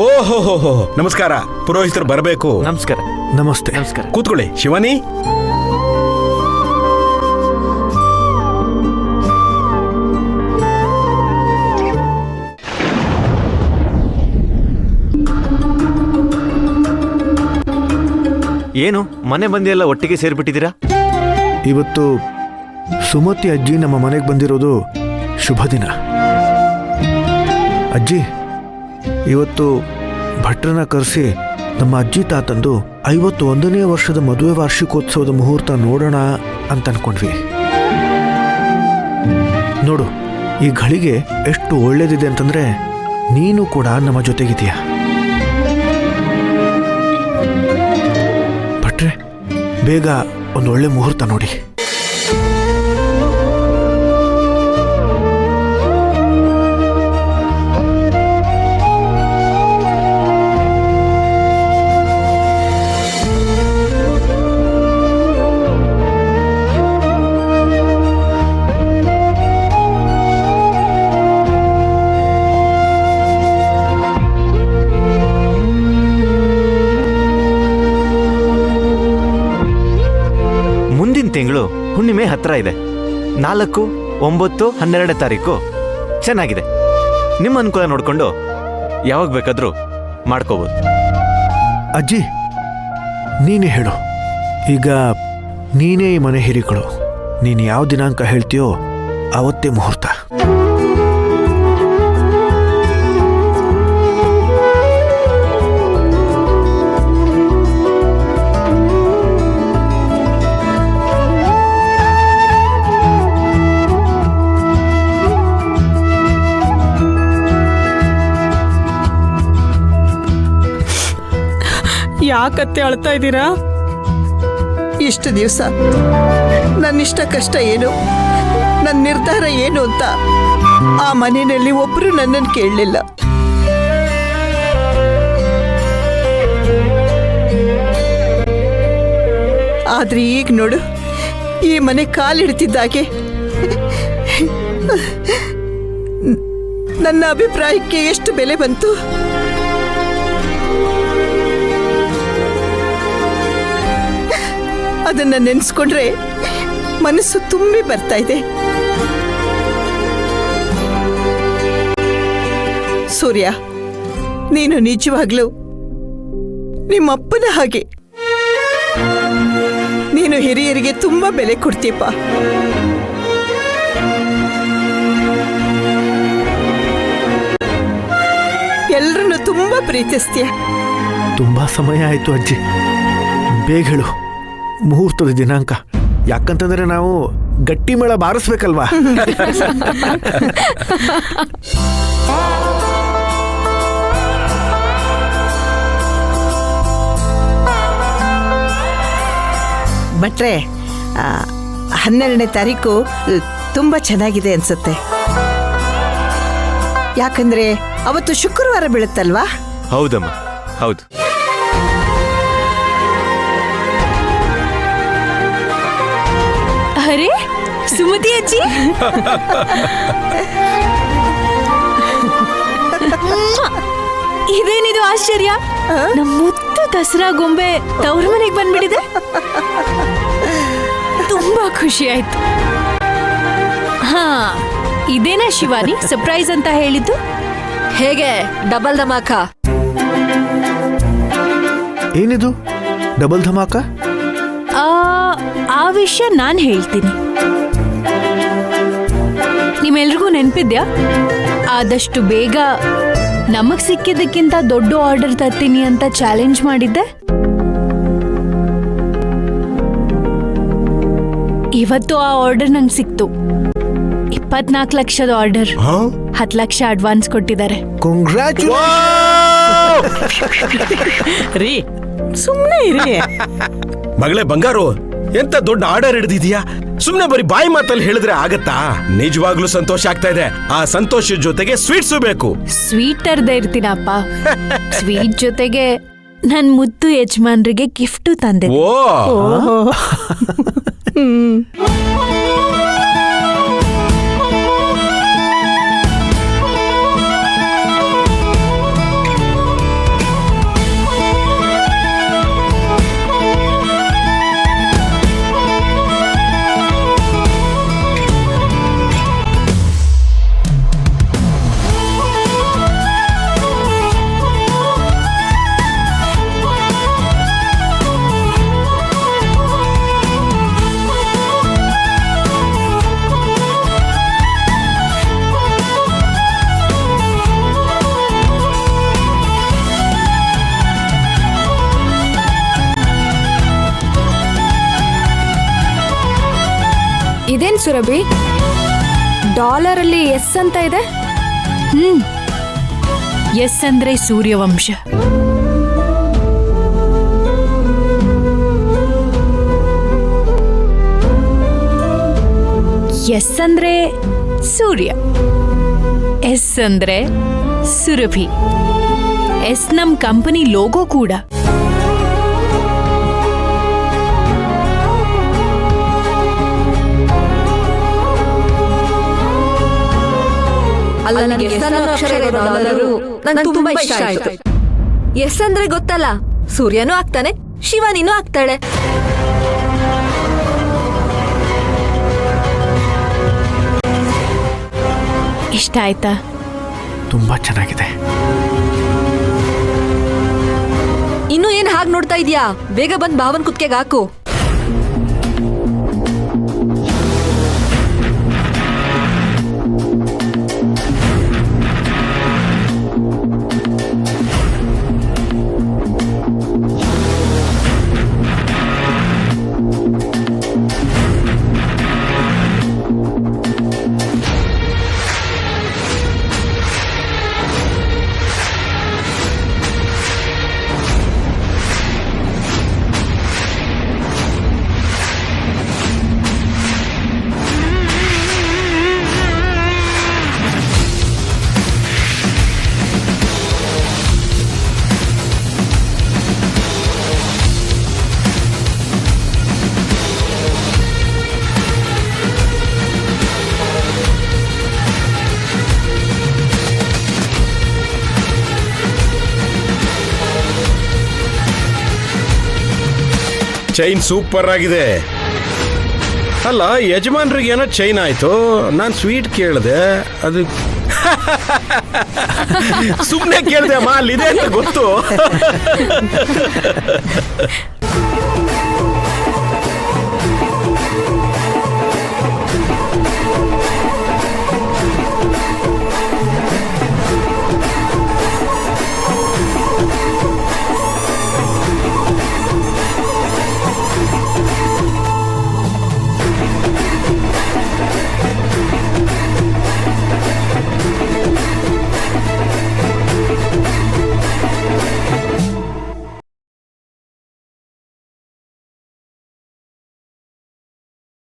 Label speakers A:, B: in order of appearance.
A: ಓಹೋ ನಮಸ್ಕಾರ. ಪುರೋಹಿತರು ಬರಬೇಕು.
B: ನಮಸ್ಕಾರ.
C: ನಮಸ್ತೆ.
B: ನಮಸ್ಕಾರ.
A: ಕೂತ್ಕೊಳ್ಳಿ. ಶಿವಾನಿ,
B: ಏನು ಮನೆ ಮಂದಿ ಎಲ್ಲ ಒಟ್ಟಿಗೆ ಸೇರ್ಬಿಟ್ಟಿದ್ದೀರಾ?
C: ಇವತ್ತು ಸುಮತಿ ಅಜ್ಜಿ ನಮ್ಮ ಮನೆಗೆ ಬಂದಿರೋದು ಶುಭ ದಿನ. ಅಜ್ಜಿ, ಇವತ್ತು ಭಟ್ರನ್ನ ಕರೆಸಿ ನಮ್ಮ ಅಜ್ಜಿ ತಾತಂದು 51ನೇ ವರ್ಷದ ಮದುವೆ ವಾರ್ಷಿಕೋತ್ಸವದ ಮುಹೂರ್ತ ನೋಡೋಣ ಅಂತ ಅನ್ಕೊಂಡ್ವಿ. ನೋಡು, ಈ ಘಳಿಗೆ ಎಷ್ಟು ಒಳ್ಳೇದಿದೆ ಅಂತಂದ್ರೆ ನೀನು ಕೂಡ ನಮ್ಮ ಜೊತೆಗಿದೆಯಾ. ಭಟ್ರೆ, ಬೇಗ ಒಂದು ಒಳ್ಳೆ ಮುಹೂರ್ತ ನೋಡಿ.
B: ತಿಂಗಳು ಹುಣ್ಣಿಮೆ ಹತ್ರ ಇದೆ. 4, 9, 12 ತಾರೀಕು ಚೆನ್ನಾಗಿದೆ. ನಿಮ್ಮ ಅನುಕೂಲ ನೋಡ್ಕೊಂಡು ಯಾವಾಗ ಬೇಕಾದ್ರೂ ಮಾಡ್ಕೋಬಹುದು.
C: ಅಜ್ಜಿ, ನೀನೇ ಹೇಳು. ಈಗ ನೀನೇ ಈ ಮನೆ ಹಿರಿಗಳು. ನೀನು ಯಾವ ದಿನಾಂಕ ಹೇಳ್ತೀಯೋ ಅವತ್ತೇ ಮುಹೂರ್ತ.
D: ಯಾಕತ್ತೆ ಅಳ್ತಾ ಇದ್ದೀರಾ?
E: ಇಷ್ಟು ದಿವಸ ನನ್ನಿಷ್ಟ ಕಷ್ಟ ಏನು, ನನ್ನ ನಿರ್ಧಾರ ಏನು ಅಂತ ಆ ಮನೆಯಲ್ಲಿ ಒಬ್ರು ನನ್ನನ್ನು ಕೇಳಲಿಲ್ಲ. ಆದ್ರೆ ಈಗ ನೋಡು, ಈ ಮನೆ ಕಾಲಿಡ್ತಿದ್ದಾಗೆ ನನ್ನ ಅಭಿಪ್ರಾಯಕ್ಕೆ ಎಷ್ಟು ಬೆಲೆ ಬಂತು. ಅದನ್ನ ನೆನೆಸ್ಕೊಂಡ್ರೆ ಮನಸ್ಸು ತುಂಬಿ ಬರ್ತಾ ಇದೆ. ಸೂರ್ಯ, ನೀನು ನಿಜವಾಗ್ಲೂ ನಿಮ್ಮಪ್ಪನ ಹಾಗೆ. ನೀನು ಹಿರಿಯರಿಗೆ ತುಂಬಾ ಬೆಲೆ ಕೊಡ್ತೀಯಪ್ಪ. ಎಲ್ರನ್ನು ತುಂಬಾ ಪ್ರೀತಿಸ್ತೀಯ.
C: ತುಂಬಾ ಸಮಯ ಆಯ್ತು ಅಜ್ಜಿ, ಬೇಗ ಹೇಳು ಮುಹೂರ್ತದ ದಿನಾಂಕ. ಯಾಕಂತಂದ್ರೆ ನಾವು ಗಟ್ಟಿ ಮೇಳ ಬಾರಿಸ್ಬೇಕಲ್ವಾ.
E: ಭಟ್ರೆ, 12ನೇ ತಾರೀಕು ತುಂಬಾ ಚೆನ್ನಾಗಿದೆ ಅನ್ಸುತ್ತೆ. ಯಾಕಂದ್ರೆ ಅವತ್ತು ಶುಕ್ರವಾರ ಬೀಳುತ್ತಲ್ವಾ?
B: ಹೌದಮ್ಮ, ಹೌದು.
D: ಅರೆ ಸುಮತಿ ಅಜ್ಜಿ, ಇದೇನಿದು ಆಶ್ಚರ್ಯ! ನಮ್ಮ ಮುತ್ತು ದಸರಾ ಗೊಂಬೆ ತವ್ರ ಮನೆಗೆ ಬಂದ್ಬಿಟ್ಟಿದೆ. ತುಂಬಾ ಖುಷಿ ಆಯ್ತು. ಹಾ, ಇದೇನಾ ಶಿವಾನಿ ಸರ್ಪ್ರೈಸ್ ಅಂತ ಹೇಳಿದ್ದು?
F: ಹೇಗೆ ಡಬಲ್ ಧಮಾಕ?
C: ಏನಿದು ಡಬಲ್ ಧಮಾಕ?
D: ಆ ವಿಷಯ ನಾನು ಹೇಳ್ತೀನಿ. ನಿಮ್ಮೆಲ್ರಿಗೂ ನೆನ್ಪಿದ್ಯಾ? ಆದಷ್ಟು ಬೇಗ ನಮಗ್ ಸಿಕ್ಕಿದ್ದಕ್ಕಿಂತ ದೊಡ್ಡ ಆರ್ಡರ್ ತರ್ತೀನಿ ಅಂತ ಚಾಲೆಂಜ್ ಮಾಡಿದ್ದೆ. ಇವತ್ತು ಆ ಆರ್ಡರ್ ನಂಗೆ ಸಿಕ್ತು. 24 ಲಕ್ಷದ ಆರ್ಡರ್. 10 ಲಕ್ಷ ಅಡ್ವಾನ್ಸ್ ಕೊಟ್ಟಿದ್ದಾರೆ.
E: ರೀ, ಸುಮ್ಮನೆ ಇರಿ.
A: ಮಗಳೇ ಬಂಗಾರು, ಎಂತ ದೊಡ್ಡ ಆರ್ಡರ್ ಹಿಡಿದಿದ್ಯಾ? ಸುಮ್ನೆ ಬರೀ ಬಾಯಿ ಮಾತಲ್ಲಿ ಹೇಳಿದ್ರೆ ಆಗತ್ತಾ? ನಿಜವಾಗ್ಲೂ ಸಂತೋಷ ಆಗ್ತಾ ಇದೆ. ಆ ಸಂತೋಷದ ಜೊತೆಗೆ ಸ್ವೀಟ್ಸು ಬೇಕು.
D: ಸ್ವೀಟ್ ತರ್ದೇ ಇರ್ತೀನಪ್ಪ. ಸ್ವೀಟ್ ಜೊತೆಗೆ ನನ್ ಮುದ್ದು ಯಜಮಾನ್ರಿಗೆ ಗಿಫ್ಟ್ ತಂದೆ.
A: ಓ,
G: ಸುರಭಿ ಡಾಲರ್ ಅಲ್ಲಿ ಎಸ್ ಅಂತ ಇದೆ.
D: ಎಸ್ ಅಂದ್ರೆ ಸೂರ್ಯವಂಶ. ಎಸ್ ಅಂದ್ರೆ ಸೂರ್ಯ, ಎಸ್ ಅಂದ್ರೆ ಸುರಭಿ. ಎಸ್ ನಮ್ ಕಂಪನಿ ಲೋಗೋ ಕೂಡ.
F: ಅಲ್ಲ, ನನಗೆ ಎಸ್ ಅನ್ನೋ ಅಕ್ಷರ ಇರೋ ಡಾಲರು ನಂಗೆ ತುಂಬಾ ಇಷ್ಟ ಆಯ್ತು. ಎಸ್ ಅಂದ್ರೆ ಗೊತ್ತಲ್ಲ, ಸೂರ್ಯನೂ ಆಗ್ತಾನೆ, ಶಿವಾನಿನೂ ಆಗ್ತಾಳೆ.
D: ಇಷ್ಟ ಆಯ್ತಾ?
C: ತುಂಬಾ ಚೆನ್ನಾಗಿದೆ.
F: ಇನ್ನು ಏನ್ ಹಾಗೆ ನೋಡ್ತಾ ಇದೀಯಾ? ಬೇಗ ಬಂದ್ ಭಾವನ್ ಕುತ್ಕೆಗೆ ಹಾಕು.
A: ಚೈನ್ ಸೂಪರ್ ಆಗಿದೆ. ಅಲ್ಲ, ಯಜಮಾನ್ರಿಗೆ ಏನೋ ಚೈನ್ ಆಯ್ತು, ನಾನು ಸ್ವೀಟ್ ಕೇಳಿದೆ. ಅದು ಸುಮ್ಮನೆ ಕೇಳಿದೆ ಅಮ್ಮ, ಅಲ್ಲಿದೆ ಅಂತ ಗೊತ್ತು.